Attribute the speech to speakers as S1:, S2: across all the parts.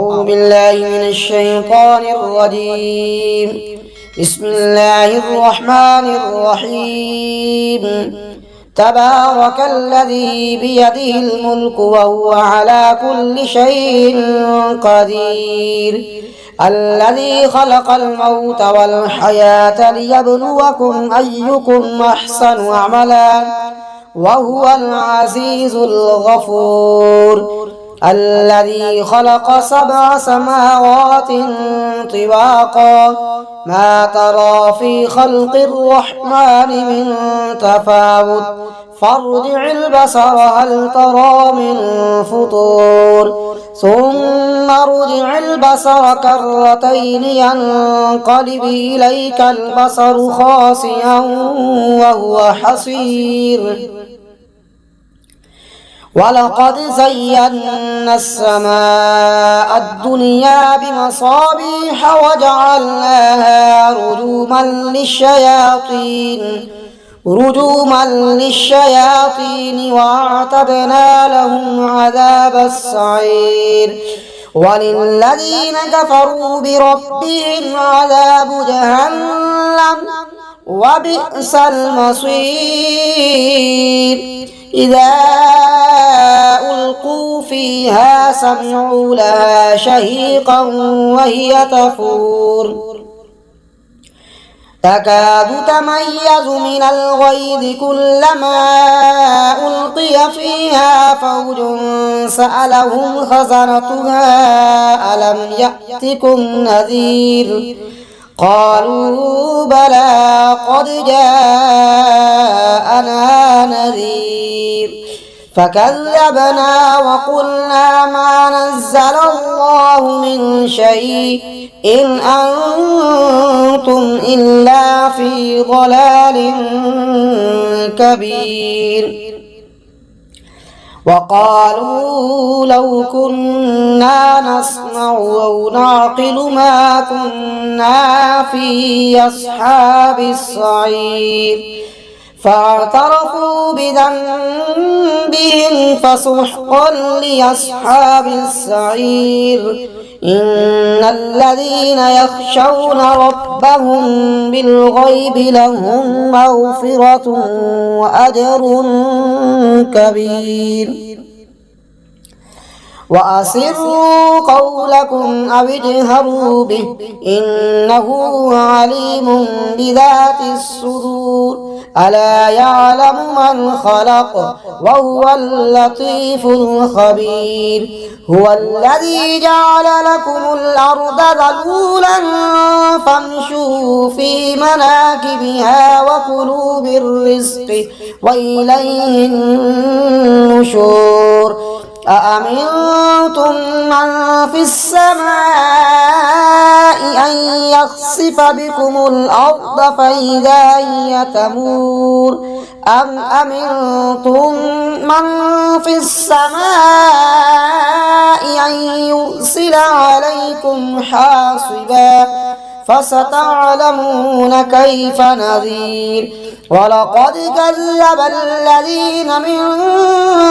S1: أعوذ بالله من الشيطان الرجيم. بسم الله الرحمن الرحيم. تبارك الذي بيده الملك وهو على كل شيء قدير. الذي خلق الموت والحياة ليبلوكم أيكم أحسن عملا وهو العزيز الغفور. الذي خلق 7 سماوات طباقا ما ترى في خلق الرحمن من تفاوت فارجع البصر هل ترى من فطور ثم ارجع البصر كرتين ينقلب إليك البصر خاسئا وهو حسير. ولقد زينا السماء الدنيا بمصابيح وجعلناها رجوما للشياطين وأعتدنا لهم عذاب السعير. وللذين كفروا بربهم عذاب جهنم وبئس المصير. إذا ألقوا فيها سمعوا لها شهيقا وهي تفور تكاد تميز من الغيظ كلما ألقي فيها فوج سألهم خزنتها ألم يأتكم نذير قالوا بلى قد جاءنا نذير فكذبنا وقلنا ما نزل الله من شيء إن أنتم إلا في ضلال كبير. وقالوا لو كنا نسمع أو نعقل ما كنا في أصحاب السعير فاعترفوا بذنبهم فسحقا لأصحاب السعير. إن الذين يخشون ربهم بالغيب لهم مغفرة وأجر كبير. وأسروا قولكم أو اجهروا به إنه عليم بذات الصدور. ألا يعلم من خلق وهو اللطيف الخبير. هو الذي جعل لكم الأرض ذلولا فامشوا في مناكبها وكلوا من وإليه النشور. أأمنتم من في السماء أن يخسف بكم الأرض فإذا هي تمور أم أمنتم من في السماء أن يرسل عليكم حاصبا فستعلمون كيف نذير. ولقد كذب الذين من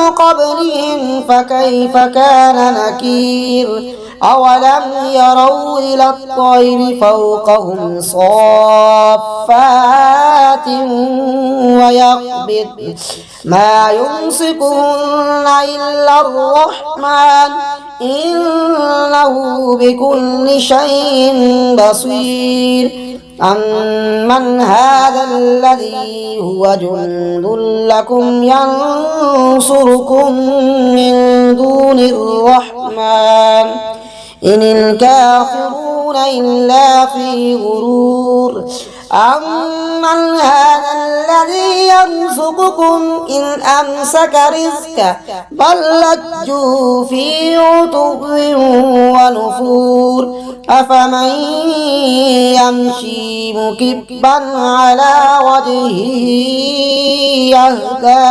S1: قبلهم فكيف كان نكير. أولم يروا إلى الطير فوقهم صافات ويقبض ما يمسكهن إلا الرحمن إنه بكل شيء بصير. أمن هذا الذي هو جند لكم ينصركم من دون الرحمن إن الكافرون إلا في غرور. أمن هذا الذي يرزقكم إن أمسك رزقه بل لجوا في عتب ونفور. أفمن يمشي مكبا على وجهه يهدى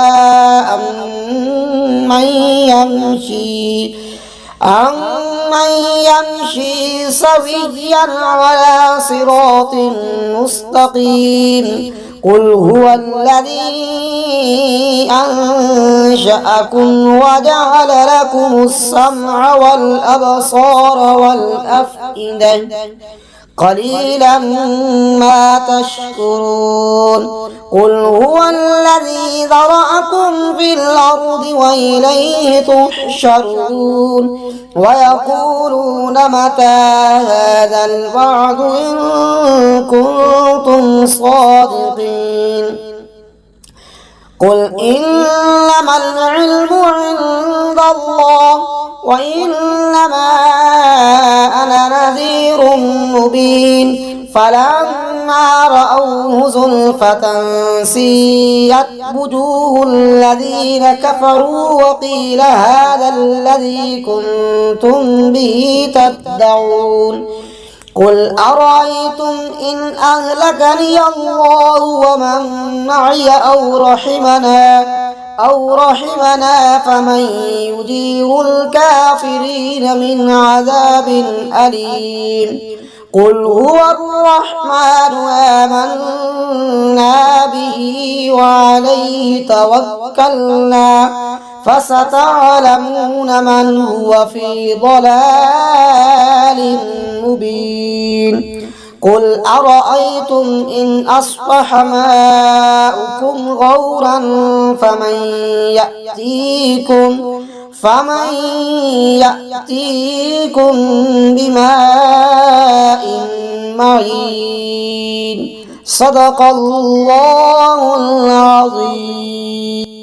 S1: أمن يمشي سويا على صراط مستقيم. قل هو الذي أنشأكم وجعل لكم السمع والأبصار والأفئدة قليلا ما تشكرون قل هو الذي ذرأكم في الأرض وإليه تحشرون ويقولون متى هذا الوعد إن كنتم صادقين قل إنما العلم عند الله وإنما أنا نذير مبين فلما رأوه زلفة سيئت وجوه الذين كفروا وقيل هذا الذي كنتم به تدعون قل أرأيتم إن أهلكني الله ومن معي أو رحمنا فمن يجير الكافرين من عذاب أليم قل هو الرحمن آمنا به وعليه توكلنا فستعلمون من هو في ضلال مبين قل أرأيتم إن أصبح ماؤكم غورا فمن يأتيكم بماء معين صدق الله العظيم.